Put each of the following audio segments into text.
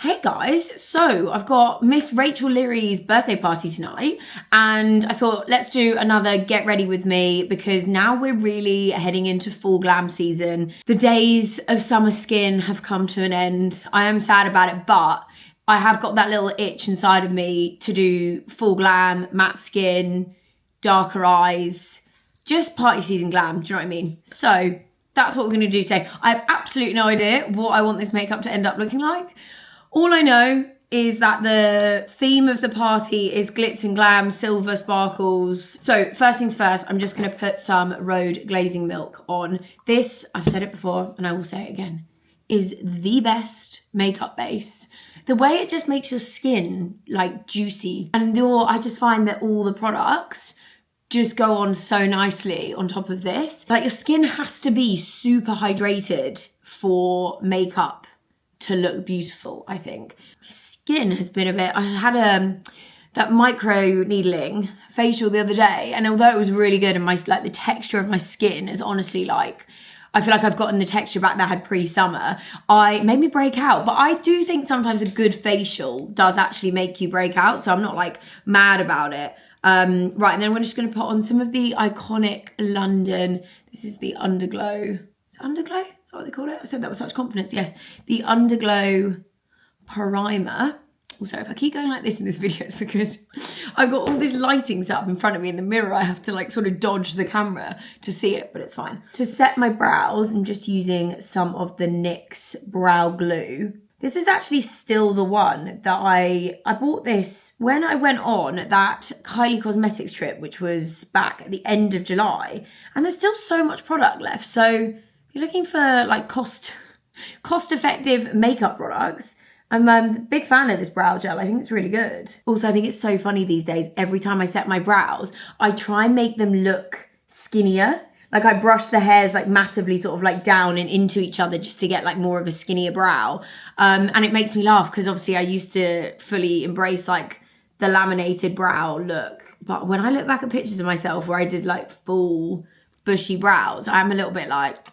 Hey guys, so I've got Miss Rachel Leary's birthday party tonight and I thought let's do another get ready with me because now we're really heading into full glam season. The days of summer skin have come to an end. I am sad about it, but I have got that little itch inside of me to do full glam, matte skin, darker eyes, just party season glam, do you know what I mean? So that's what we're going to do today. I have absolutely no idea what I want this makeup to end up looking like. All I know is that the theme of the party is glitz and glam, silver sparkles. So first things first, I'm just going to put some Rhode glazing milk on. This, I've said it before and I will say it again, is the best makeup base. The way it just makes your skin like juicy. And I just find that all the products just go on so nicely on top of this. Like your skin has to be super hydrated for makeup to look beautiful, I think. My skin has been a bit, I had that micro needling facial the other day, and although it was really good and the texture of my skin is honestly like, I feel like I've gotten the texture back that I had pre-summer. I made me break out, but I do think sometimes a good facial does actually make you break out, so I'm not like mad about it. Right, and then we're just gonna put on some of the iconic London, this is the Underglow, is it Underglow? Is that what they call it? I said that with such confidence, yes. The Underglow Primer. Also, if I keep going like this in this video, it's because I've got all this lighting set up in front of me in the mirror. I have to like sort of dodge the camera to see it, but it's fine. To set my brows, I'm just using some of the NYX Brow Glue. This is actually still the one that I bought this when I went on that Kylie Cosmetics trip, which was back at the end of July. And there's still so much product left. So if you're looking for like cost-effective makeup products, I'm a big fan of this brow gel. I think it's really good. Also, I think it's so funny these days. Every time I set my brows, I try and make them look skinnier. Like I brush the hairs like massively sort of like down and into each other just to get like more of a skinnier brow. And it makes me laugh because obviously I used to fully embrace like the laminated brow look. But when I look back at pictures of myself where I did like full bushy brows, I'm a little bit like,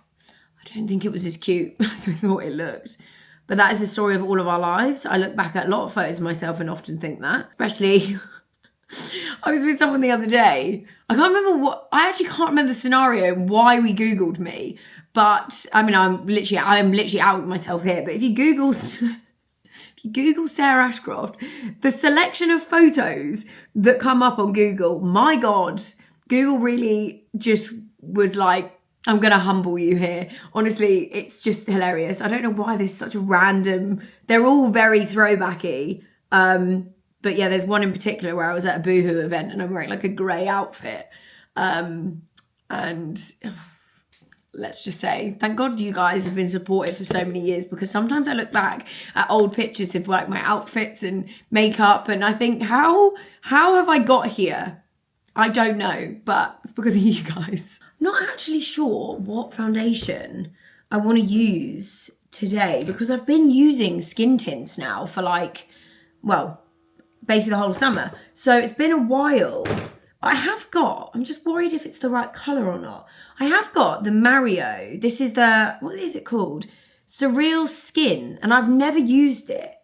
I don't think it was as cute as I thought it looked. But that is the story of all of our lives. I look back at a lot of photos of myself and often think that. Especially, I was with someone the other day. I actually can't remember the scenario, why we Googled me. But, I mean, I'm literally outing myself here. But if you Google Sarah Ashcroft, the selection of photos that come up on Google, my God, Google really just was like, I'm going to humble you here. Honestly, it's just hilarious. I don't know why there's such a random, they're all very throwbacky. But yeah, there's one in particular where I was at a Boohoo event and I'm wearing like a grey outfit. And let's just say, thank God you guys have been supportive for so many years, because sometimes I look back at old pictures of like my outfits and makeup and I think, how have I got here? I don't know, but it's because of you guys. I'm not actually sure what foundation I want to use today because I've been using skin tints now for like, well, basically the whole summer. So it's been a while. I'm just worried if it's the right colour or not. I have got the Mario. This is what is it called? Surreal Skin. And I've never used it.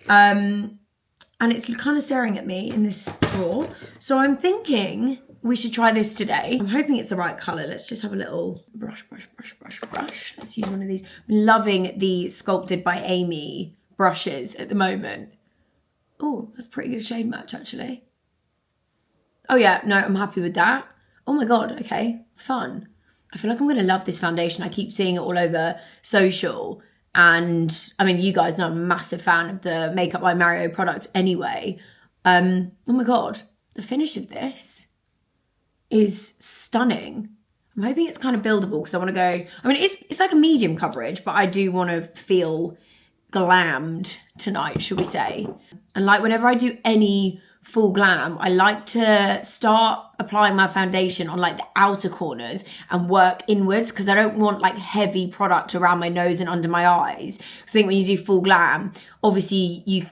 And it's kind of staring at me in this drawer. So I'm thinking we should try this today. I'm hoping it's the right colour. Let's just have a little brush. Let's use one of these. I'm loving the Sculpted by Amy brushes at the moment. Oh, that's a pretty good shade match, actually. Oh yeah, no, I'm happy with that. Oh my God, okay, fun. I feel like I'm gonna love this foundation. I keep seeing it all over social. And I mean, you guys know I'm a massive fan of the Makeup by Mario products anyway. Oh my God, the finish of this is stunning. I'm hoping it's kind of buildable because I want to go, I mean, it's like a medium coverage, but I do want to feel glammed tonight, should we say. And like whenever I do any full glam, I like to start applying my foundation on like the outer corners and work inwards because I don't want like heavy product around my nose and under my eyes. Because I think when you do full glam, obviously you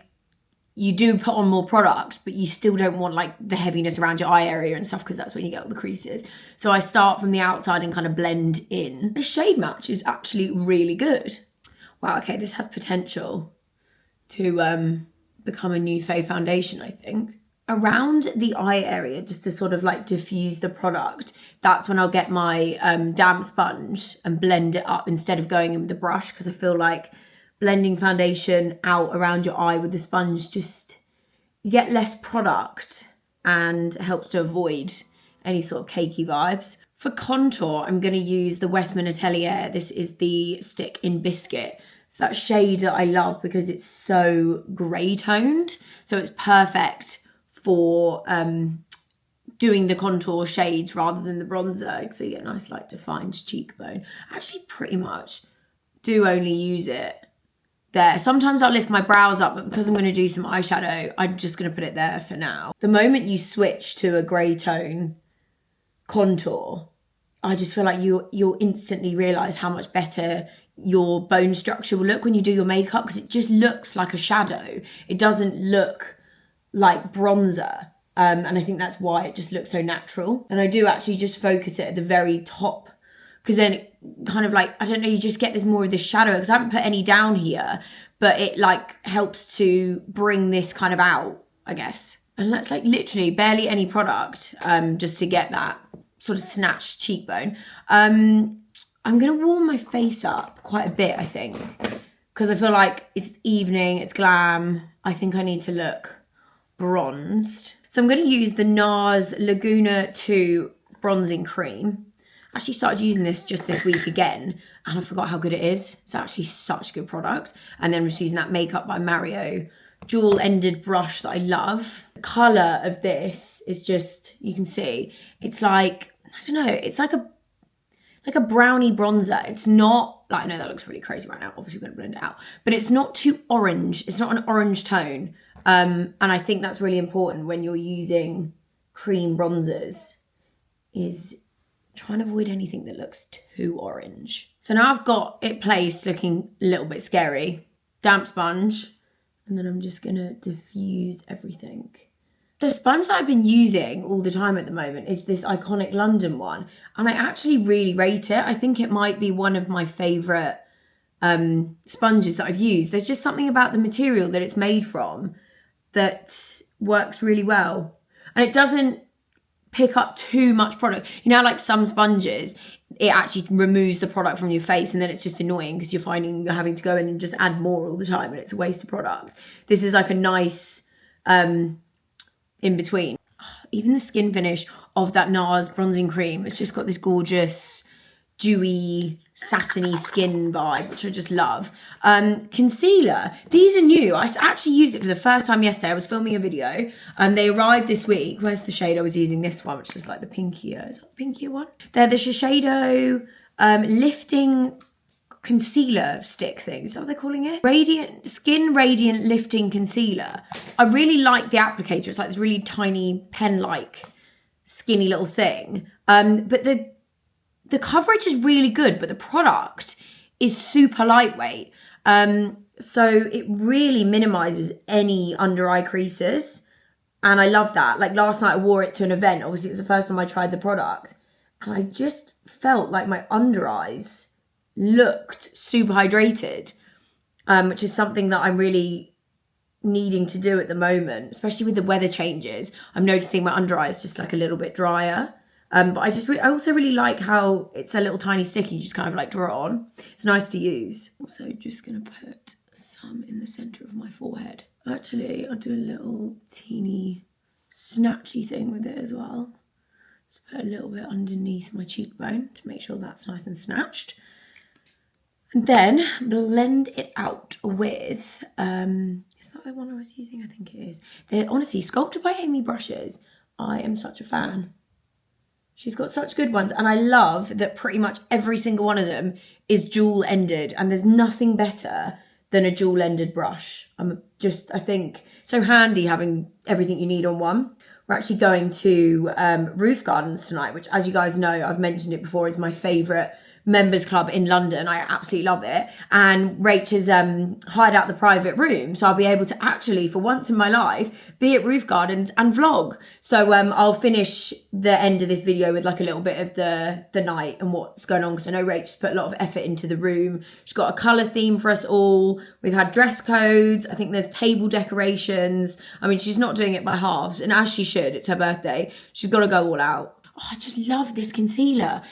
do put on more product, but you still don't want like the heaviness around your eye area and stuff because that's when you get all the creases. So I start from the outside and kind of blend in. The shade match is actually really good. Wow, okay, this has potential to become a new fave foundation, I think. Around the eye area, just to sort of like diffuse the product, that's when I'll get my damp sponge and blend it up instead of going in with the brush, because I feel like blending foundation out around your eye with the sponge, just you get less product and helps to avoid any sort of cakey vibes. For contour, I'm going to use the Westman Atelier. This is the stick in Biscuit. It's that shade that I love because it's so grey toned. So it's perfect for doing the contour shades rather than the bronzer. So you get a nice like defined cheekbone. I actually pretty much do only use it there. Sometimes I'll lift my brows up, but because I'm going to do some eyeshadow, I'm just going to put it there for now. The moment you switch to a grey tone contour, I just feel like you'll instantly realise how much better your bone structure will look when you do your makeup, because it just looks like a shadow. It doesn't look like bronzer. And I think that's why it just looks so natural. And I do actually just focus it at the very top, because then it kind of like, I don't know, you just get this more of this shadow, because I haven't put any down here, but it like helps to bring this kind of out, I guess. And that's like literally barely any product, just to get that sort of snatched cheekbone. I'm going to warm my face up quite a bit, I think, because I feel like it's evening, it's glam. I think I need to look bronzed. So I'm going to use the NARS Laguna 2 bronzing cream. I actually started using this just this week again, and I forgot how good it is. It's actually such a good product. And then I'm just using that Makeup by Mario dual-ended brush that I love. The colour of this is just, you can see, it's like, I don't know, it's like a brownie bronzer. It's not, like, I know that looks really crazy right now. Obviously, we're going to blend it out. But it's not too orange. It's not an orange tone. And I think that's really important when you're using cream bronzers, is trying to avoid anything that looks too orange. So now I've got it placed looking a little bit scary. Damp sponge. And then I'm just going to diffuse everything. The sponge that I've been using all the time at the moment is this Iconic London one. And I actually really rate it. I think it might be one of my favourite sponges that I've used. There's just something about the material that it's made from that works really well. And it doesn't pick up too much product. You know, like some sponges, it actually removes the product from your face, and then it's just annoying because you're finding you're having to go in and just add more all the time, and it's a waste of product. This is like a nice in between. Even the skin finish of that NARS bronzing cream, it's just got this gorgeous dewy satiny skin vibe, which I just love. Concealer, these are new. I actually used it for the first time yesterday. I was filming a video. They arrived this week. Where's the shade? I was using this one, which is like the pinkier. Is that the pinkier one? They're the Shiseido lifting concealer stick thing. Is that what they're calling it? Radiant Lifting Concealer. I really like the applicator. It's like this really tiny pen-like skinny little thing. But the coverage is really good, but the product is super lightweight. So it really minimizes any under eye creases. And I love that. Like last night I wore it to an event. Obviously it was the first time I tried the product. And I just felt like my under eyes looked super hydrated, which is something that I'm really needing to do at the moment, especially with the weather changes. I'm noticing my under eyes just like a little bit drier. But I also really like how it's a little tiny stick. You just kind of like draw it on. It's nice to use. Also just going to put some in the centre of my forehead. Actually, I'll do a little teeny snatchy thing with it as well. Just put a little bit underneath my cheekbone to make sure that's nice and snatched. And then blend it out with, is that the one I was using? I think it is. They're honestly, Sculpted by Amy brushes. I am such a fan. She's got such good ones, and I love that pretty much every single one of them is dual-ended, and there's nothing better than a dual-ended brush. I think, so handy having everything you need on one. We're actually going to Roof Gardens tonight, which, as you guys know, I've mentioned it before, is my favourite members club in London. I absolutely love it. And Rach has hired out the private room. So I'll be able to actually, for once in my life, be at Roof Gardens and vlog. So I'll finish the end of this video with like a little bit of the night and what's going on. Because I know Rach's put a lot of effort into the room. She's got a colour theme for us all. We've had dress codes. I think there's table decorations. I mean, she's not doing it by halves. And as she should, it's her birthday. She's got to go all out. Oh, I just love this concealer.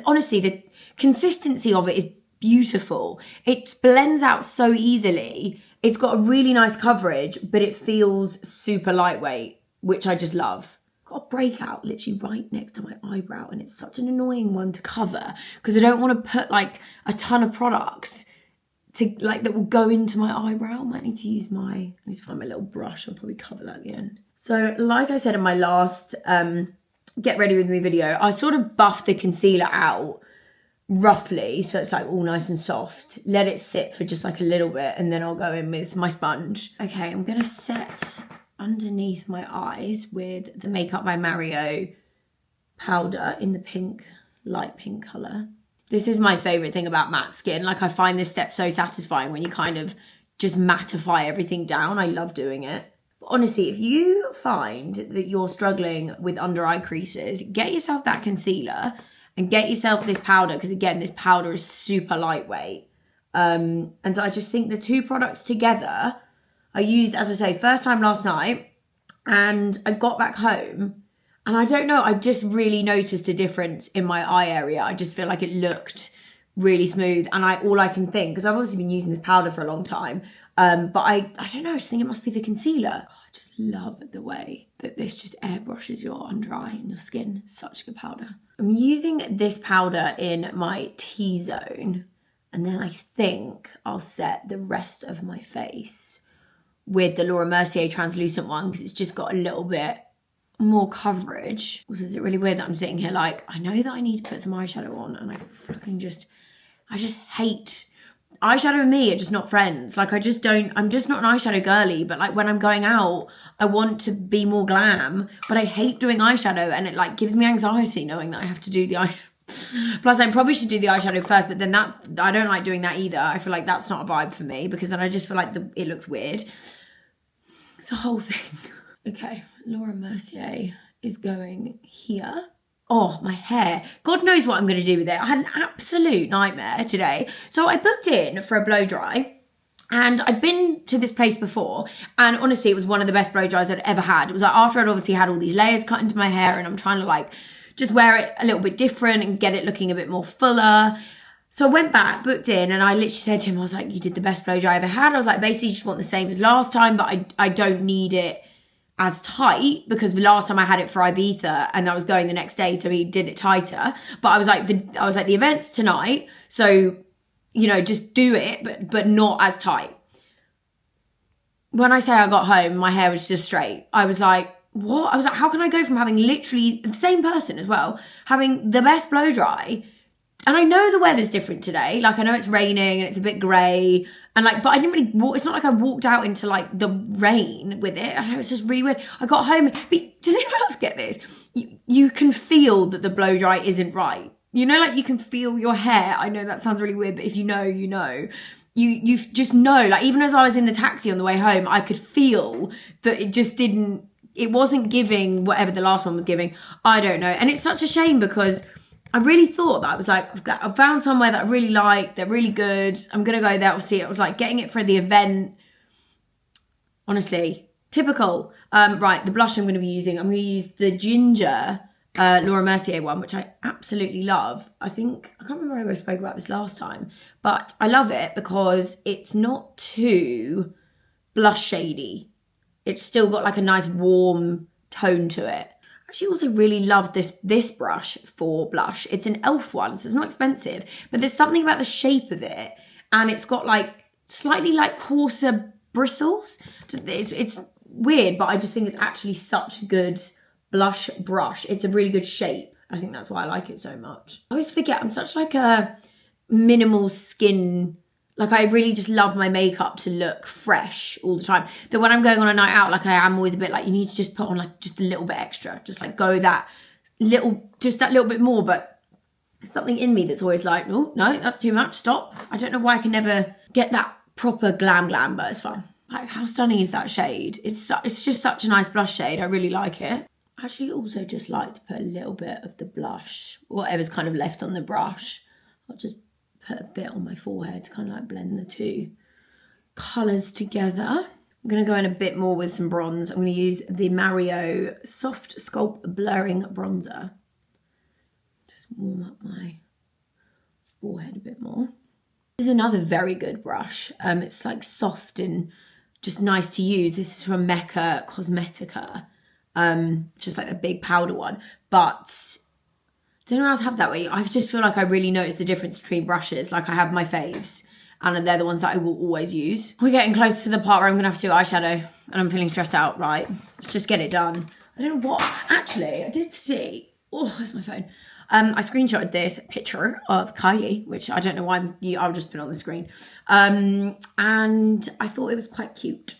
Honestly, the consistency of it is beautiful. It blends out so easily. It's got a really nice coverage, but it feels super lightweight, which I just love. Got a breakout literally right next to my eyebrow, and it's such an annoying one to cover because I don't want to put like a ton of product to like that will go into my eyebrow. I need to find my little brush. I'll probably cover that at the end. So like I said in my last get ready with me video, I sort of buffed the concealer out roughly so it's like all nice and soft. Let it sit for just like a little bit and then I'll go in with my sponge. Okay, I'm gonna set underneath my eyes with the Makeup by Mario powder in the pink, light pink colour. This is my favourite thing about matte skin. Like I find this step so satisfying when you kind of just mattify everything down. I love doing it. Honestly, if you find that you're struggling with under eye creases, get yourself that concealer and get yourself this powder because, again, this powder is super lightweight. And so I just think the two products together, I used, as I say, first time last night and I got back home and I don't know, I just really noticed a difference in my eye area. I just feel like it looked really smooth and all I can think, because I've obviously been using this powder for a long time, but I don't know, I just think it must be the concealer. Oh, I just love the way that this just airbrushes your under eye and your skin. Such a good powder. I'm using this powder in my T-zone, and then I think I'll set the rest of my face with the Laura Mercier translucent one because it's just got a little bit more coverage. Also, is it really weird that I'm sitting here like, I know that I need to put some eyeshadow on and I just hate eyeshadow and me are just not friends. Like I'm just not an eyeshadow girly, but like when I'm going out, I want to be more glam, but I hate doing eyeshadow and it like gives me anxiety knowing that I have to do the eyeshadow. Plus I probably should do the eyeshadow first, but then I don't like doing that either. I feel like that's not a vibe for me because then I just feel like it looks weird. It's a whole thing. Okay, Laura Mercier is going here. Oh, my hair. God knows what I'm going to do with it. I had an absolute nightmare today. So I booked in for a blow dry and I'd been to this place before and honestly, it was one of the best blow dries I'd ever had. It was like after I'd obviously had all these layers cut into my hair and I'm trying to like just wear it a little bit different and get it looking a bit more fuller. So I went back, booked in, and I literally said to him, I was like, you did the best blow dry I ever had. I was like, basically, you just want the same as last time, but I don't need it as tight because the last time I had it for Ibiza and I was going the next day, so he did it tighter. But I was like, the event's tonight, so you know, just do it, but not as tight. When I say I got home, my hair was just straight. I was like, what? I was like, how can I go from having literally the same person as well, having the best blow dry? And I know the weather's different today. Like I know it's raining and it's a bit grey. And like, but I didn't really walk, it's not like I walked out into like the rain with it. I know it's just really weird. I got home, but does anyone else get this? You can feel that the blow dry isn't right. You know, like you can feel your hair. I know that sounds really weird, but if you know, you know. You just know, like even as I was in the taxi on the way home, I could feel that it wasn't giving whatever the last one was giving. I don't know. And it's such a shame because I really thought that I was like, I've found somewhere that I really like. They're really good. I'm going to go there. We'll see. It was like getting it for the event. Honestly, typical. Right, the blush I'm going to be using. I'm going to use the Ginger Laura Mercier one, which I absolutely love. I can't remember if I spoke about this last time, but I love it because it's not too blush shady. It's still got like a nice warm tone to it. I actually also really love this brush for blush. It's an e.l.f. one, so it's not expensive, but there's something about the shape of it, and it's got like slightly like coarser bristles. It's weird, but I just think it's actually such a good blush brush. It's a really good shape. I think that's why I like it so much. I always forget I'm such like a minimal skin. Like I really just love my makeup to look fresh all the time. That when I'm going on a night out, like I am always a bit like, you need to just put on like just a little bit extra. Just like go that little bit more. But There's something in me that's always like, oh, no, that's too much, stop. I don't know why I can never get that proper glam, but it's fun. Like, how stunning is that shade? It's just such a nice blush shade. I really like it. I actually also just like to put a little bit of the blush, whatever's kind of left on the brush. I'll just put a bit on my forehead to kind of like blend the two colours together. I'm going to go in a bit more with some bronze. I'm going to use the Mario Soft Sculpt Blurring Bronzer. Just warm up my forehead a bit more. This is another very good brush. It's like soft and just nice to use. This is from Mecca Cosmetica. Just like a big powder one. But don't know else have that way. I just feel like I really notice the difference between brushes. Like I have my faves and they're the ones that I will always use. We're getting close to the part where I'm gonna have to do eyeshadow and I'm feeling stressed out, right? Let's just get it done. I don't know what, actually, I did see, oh, there's my phone. I screenshotted this picture of Kylie, which I don't know why, I'll just put it on the screen. And I thought it was quite cute.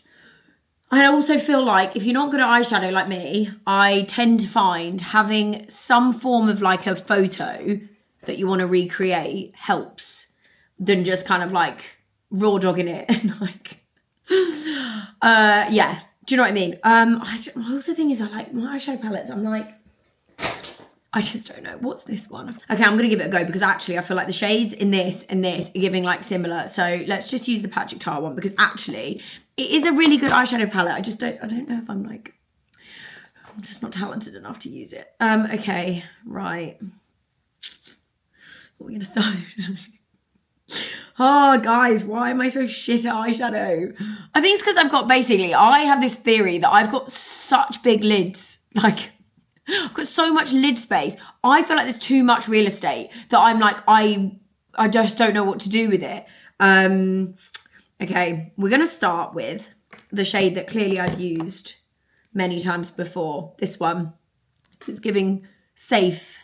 I also feel like if you're not good at eyeshadow like me, I tend to find having some form of like a photo that you want to recreate helps than just kind of like raw dogging it and like, yeah. Do you know what I mean? My also thing is I like my eyeshadow palettes. I'm like, I just don't know. What's this one? Okay, I'm going to give it a go because actually I feel like the shades in this and this are giving like similar. So let's just use the Patrick Tar one because actually it is a really good eyeshadow palette. I don't know if I'm just not talented enough to use it. Okay, right. What are we going to start? Oh, guys, why am I so shit at eyeshadow? I think it's because I have this theory that I've got such big lids. Like, I've got so much lid space. I feel like there's too much real estate that I'm like, I just don't know what to do with it. Okay, we're going to start with the shade that clearly I've used many times before. This one. It's giving safe.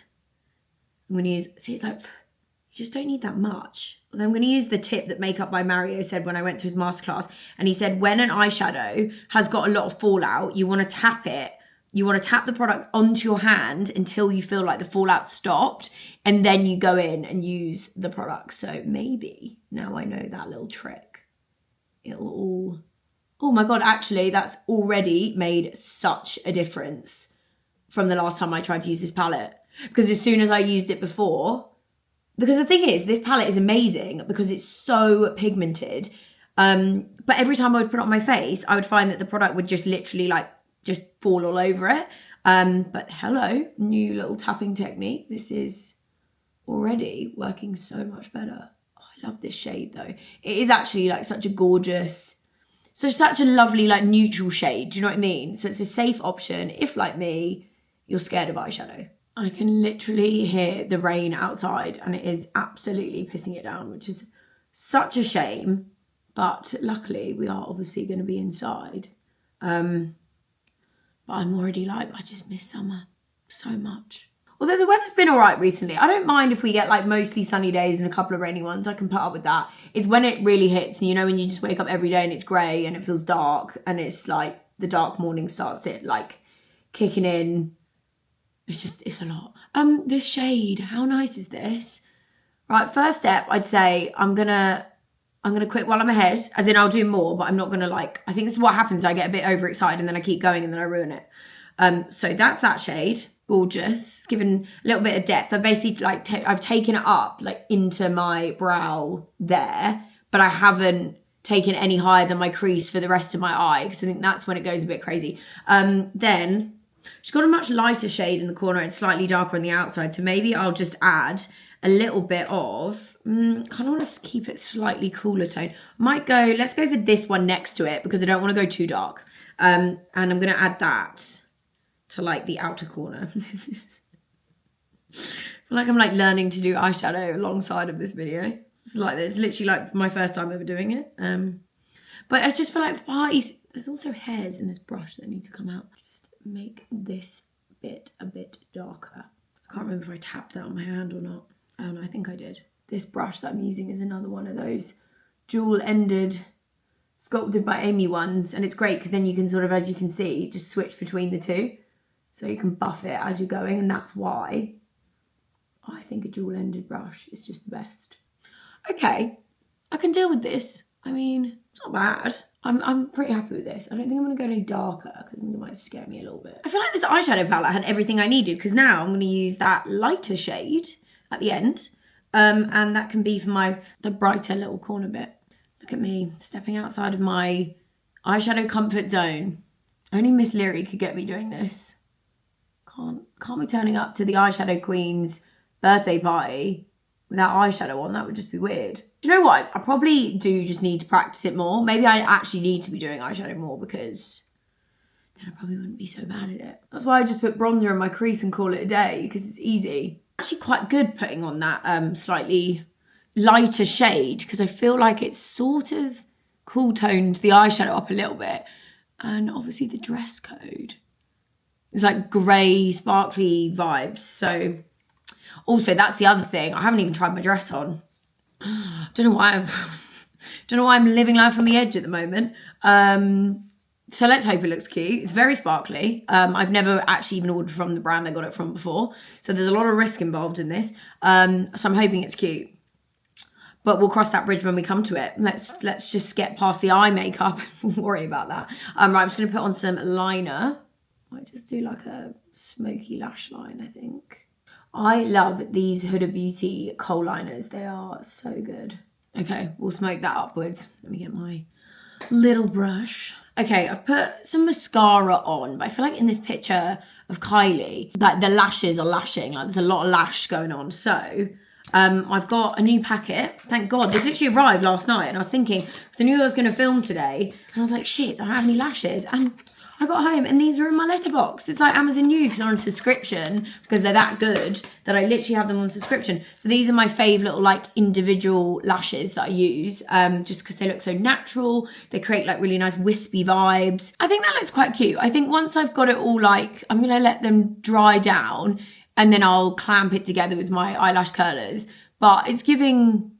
I'm going to use, see, it's like, you just don't need that much. I'm going to use the tip that Makeup by Mario said when I went to his masterclass. And he said, when an eyeshadow has got a lot of fallout, you want to tap it. You want to tap the product onto your hand until you feel like the fallout stopped. And then you go in and use the product. So maybe now I know that little trick. It'll all... Oh my God, actually, that's already made such a difference from the last time I tried to use this palette. Because as soon as I used it before... Because the thing is, this palette is amazing because it's so pigmented. But every time I would put it on my face, I would find that the product would just literally like just fall all over it. But hello, new little tapping technique. This is already working so much better. Oh, I love this shade though. It is actually like such a gorgeous, such a lovely like neutral shade. Do you know what I mean? So it's a safe option if like me, you're scared of eyeshadow. I can literally hear the rain outside and it is absolutely pissing it down, which is such a shame. But luckily we are obviously going to be inside. But I'm already like, I just miss summer so much. Although the weather's been all right recently. I don't mind if we get like mostly sunny days and a couple of rainy ones. I can put up with that. It's when it really hits. And you know, when you just wake up every day and it's grey and it feels dark and it's like the dark morning starts it like kicking in. It's a lot. This shade, how nice is this? Right, first step, I'd say I'm gonna quit while I'm ahead, as in I'll do more, but I'm not gonna like, I think this is what happens. I get a bit overexcited and then I keep going and then I ruin it. So that's that shade, gorgeous. It's given a little bit of depth. I basically like, I've taken it up like into my brow there, but I haven't taken it any higher than my crease for the rest of my eye, because I think that's when it goes a bit crazy. Then, she's got a much lighter shade in the corner and slightly darker on the outside. So maybe I'll just add a little bit of, kind of want to keep it slightly cooler tone. Let's go for this one next to it because I don't want to go too dark. And I'm going to add that to like the outer corner. I feel like I'm like learning to do eyeshadow alongside of this video. It's like this, literally like my first time ever doing it. But I just feel like there's also hairs in this brush that need to come out. Make this bit a bit darker. I can't remember if I tapped that on my hand or not. I think I did. This brush that I'm using is another one of those dual-ended sculpted by Amy ones, and it's great because then you can sort of, as you can see, just switch between the two. So you can buff it as you're going, and that's why I think a dual-ended brush is just the best. Okay, I can deal with this. I mean, it's not bad. I'm pretty happy with this. I don't think I'm going to go any darker because I think it might scare me a little bit. I feel like this eyeshadow palette had everything I needed because now I'm going to use that lighter shade at the end. And that can be for the brighter little corner bit. Look at me stepping outside of my eyeshadow comfort zone. Only Miss Leary could get me doing this. Can't be turning up to the eyeshadow queen's birthday party without eyeshadow on. That would just be weird. Do you know what? I probably do just need to practice it more. Maybe I actually need to be doing eyeshadow more because then I probably wouldn't be so bad at it. That's why I just put bronzer in my crease and call it a day because it's easy. Actually quite good putting on that slightly lighter shade because I feel like it's sort of cool toned the eyeshadow up a little bit. And obviously the dress code is like grey, sparkly vibes. So also that's the other thing. I haven't even tried my dress on. Don't know why I'm living life on the edge at the moment. So let's hope it looks cute. It's very sparkly. I've never actually even ordered from the brand I got it from before. So there's a lot of risk involved in this. So I'm hoping it's cute. But we'll cross that bridge when we come to it. Let's just get past the eye makeup. We'll worry about that. Right, I'm just going to put on some liner. I might just do like a smoky lash line, I think. I love these Huda Beauty kohl liners. They are so good. Okay, we'll smoke that upwards. Let me get my little brush. Okay, I've put some mascara on, but I feel like in this picture of Kylie, like the lashes are lashing. Like there's a lot of lash going on. So I've got a new packet. Thank God. This literally arrived last night and I was thinking, because I knew I was going to film today, and I was like, shit, I don't have any lashes. And I got home and these are in my letterbox. It's like Amazon New because they're on subscription because they're that good that I literally have them on subscription. So these are my fave little like individual lashes that I use just because they look so natural. They create like really nice wispy vibes. I think that looks quite cute. I think once I've got it all like, I'm going to let them dry down and then I'll clamp it together with my eyelash curlers. But it's giving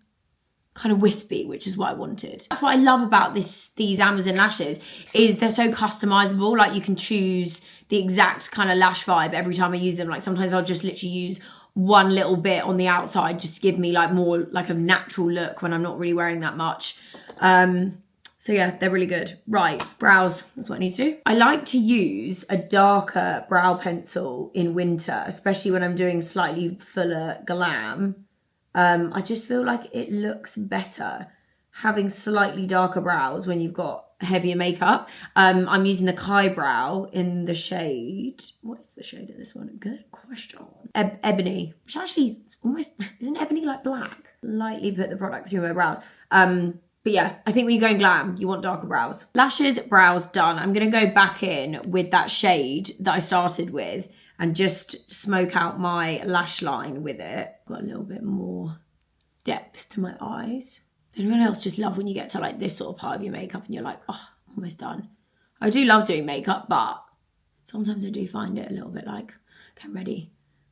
kind of wispy, which is what I wanted. That's what I love about these Amazon lashes is they're so customizable. Like you can choose the exact kind of lash vibe every time I use them. Like sometimes I'll just literally use one little bit on the outside just to give me like more like a natural look when I'm not really wearing that much. So yeah, they're really good. Right, brows, that's what I need to do. I like to use a darker brow pencil in winter, especially when I'm doing slightly fuller glam. I just feel like it looks better having slightly darker brows when you've got heavier makeup. I'm using the Kai Brow in the shade. What is the shade of this one? Good question. Ebony, which actually almost, isn't ebony like black? Lightly put the product through my brows. But yeah, I think when you're going glam, you want darker brows. Lashes, brows done. I'm going to go back in with that shade that I started with and just smoke out my lash line with it. Got a little bit more depth to my eyes. Anyone else just love when you get to like this sort of part of your makeup and you're like, oh, almost done. I do love doing makeup, but sometimes I do find it a little bit like, okay, I'm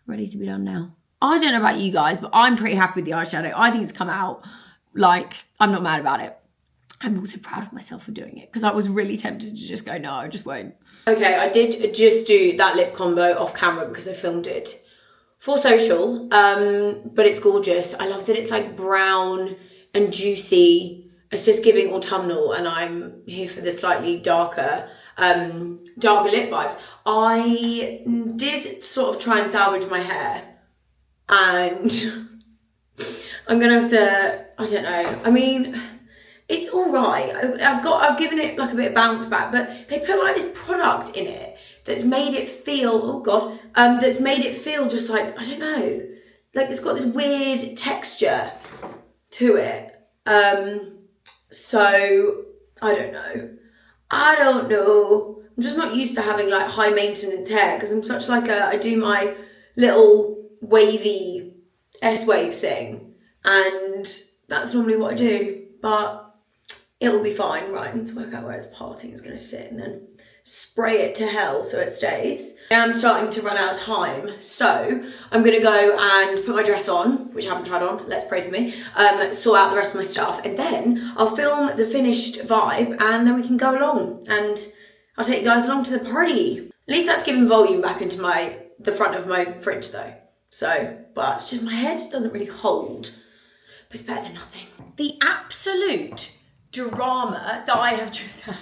ready to be done now. I don't know about you guys, but I'm pretty happy with the eyeshadow. I think it's come out, like, I'm not mad about it. I'm also proud of myself for doing it because I was really tempted to just go, no, I just won't. Okay, I did just do that lip combo off camera because I filmed it for social, but it's gorgeous. I love that it's like brown and juicy. It's just giving autumnal and I'm here for the slightly darker lip vibes. I did sort of try and salvage my hair and I'm gonna have to, I don't know. I mean, it's all right. I've given it like a bit of bounce back, but they put like this product in it that's made it feel, oh God, that's made it feel just like, I don't know, like it's got this weird texture to it. So I don't know. I'm just not used to having like high maintenance hair because I'm such like I do my little wavy S-wave thing and that's normally what I do, but it'll be fine. Right, I need to work out where its parting is going to sit and then spray it to hell so it stays. I am starting to run out of time, so I'm going to go and put my dress on, which I haven't tried on, let's pray for me, sort out the rest of my stuff, and then I'll film the finished vibe and then we can go along and I'll take you guys along to the party. At least that's giving volume back into the front of my fringe though, so but it's just my hair just doesn't really hold. But it's better than nothing. The absolute drama that I have just had.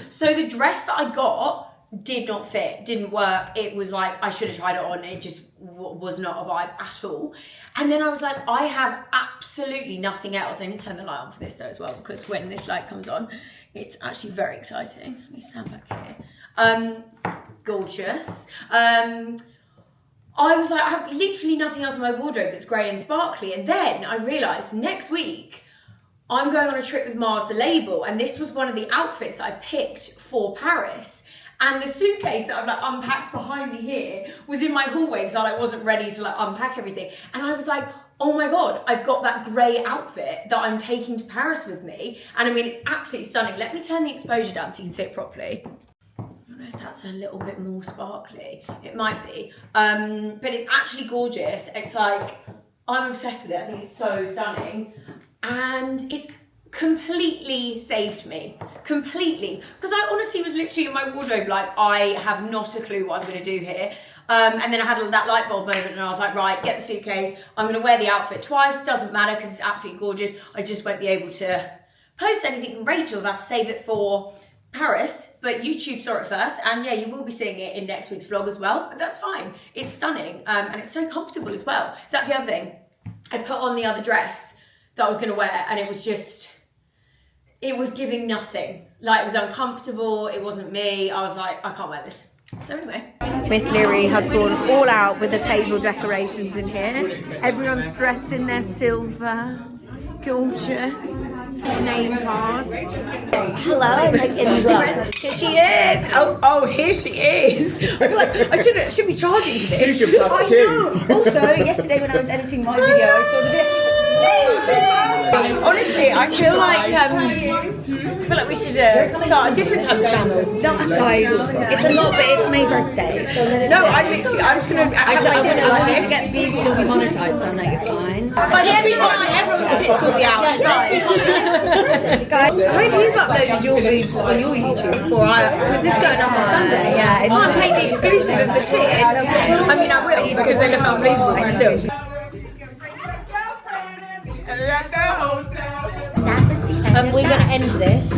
So the dress that I got did not fit, didn't work. It was like, I should have tried it on. It just was not a vibe at all. And then I was like, I have absolutely nothing else. I need to turn the light on for this though as well, because when this light comes on, it's actually very exciting. Let me stand back here. Gorgeous. I was like, I have literally nothing else in my wardrobe that's grey and sparkly. And then I realised next week, I'm going on a trip with Mars the Label, and this was one of the outfits that I picked for Paris. And the suitcase that I've like unpacked behind me here was in my hallway because I like wasn't ready to like unpack everything. And I was like, oh my God, I've got that grey outfit that I'm taking to Paris with me. And I mean, it's absolutely stunning. Let me turn the exposure down so you can see it properly. I don't know if that's a little bit more sparkly. It might be. But it's actually gorgeous. It's like, I'm obsessed with it. I think it's so stunning. And it's completely saved me. Completely. Because I honestly was literally in my wardrobe like, I have not a clue what I'm going to do here. And then I had that light bulb moment and I was like, right, get the suitcase. I'm going to wear the outfit twice. Doesn't matter because it's absolutely gorgeous. I just won't be able to post anything from Rachel's. I have to save it for Paris. But YouTube saw it first. And yeah, you will be seeing it in next week's vlog as well. But that's fine. It's stunning. And it's so comfortable as well. So that's the other thing. I put on the other dress that I was going to wear and it was just, it was giving nothing. Like, it was uncomfortable, it wasn't me. I was like, I can't wear this. So anyway. Miss Leary has gone all out with the table decorations in here. Everyone's dressed in their silver, gorgeous name cards. Hello, I'm like in the vlog. Here she is. Oh, here she is. I feel like I should be charging for this. I know. Also, yesterday when I was editing my video, I saw the video. Honestly, I feel like we should start a different type of channel. Guys, it's a lot, but it's my birthday. So no, I'm just gonna. I wanted to get views still be monetized, so I'm like, it's fine. By the end of the night, everyone's tits will be out. Guys, I hope you've uploaded your boobs on your YouTube before because this goes up on Sunday. Yeah, I can't take the exclusive of the tits. I mean, I will because they look unbelievable too. We're going to end this.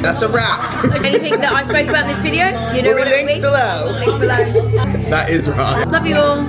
That's a wrap. Anything that I spoke about in this video, you know what it will be? Link below. Link below. That is right. Love you all.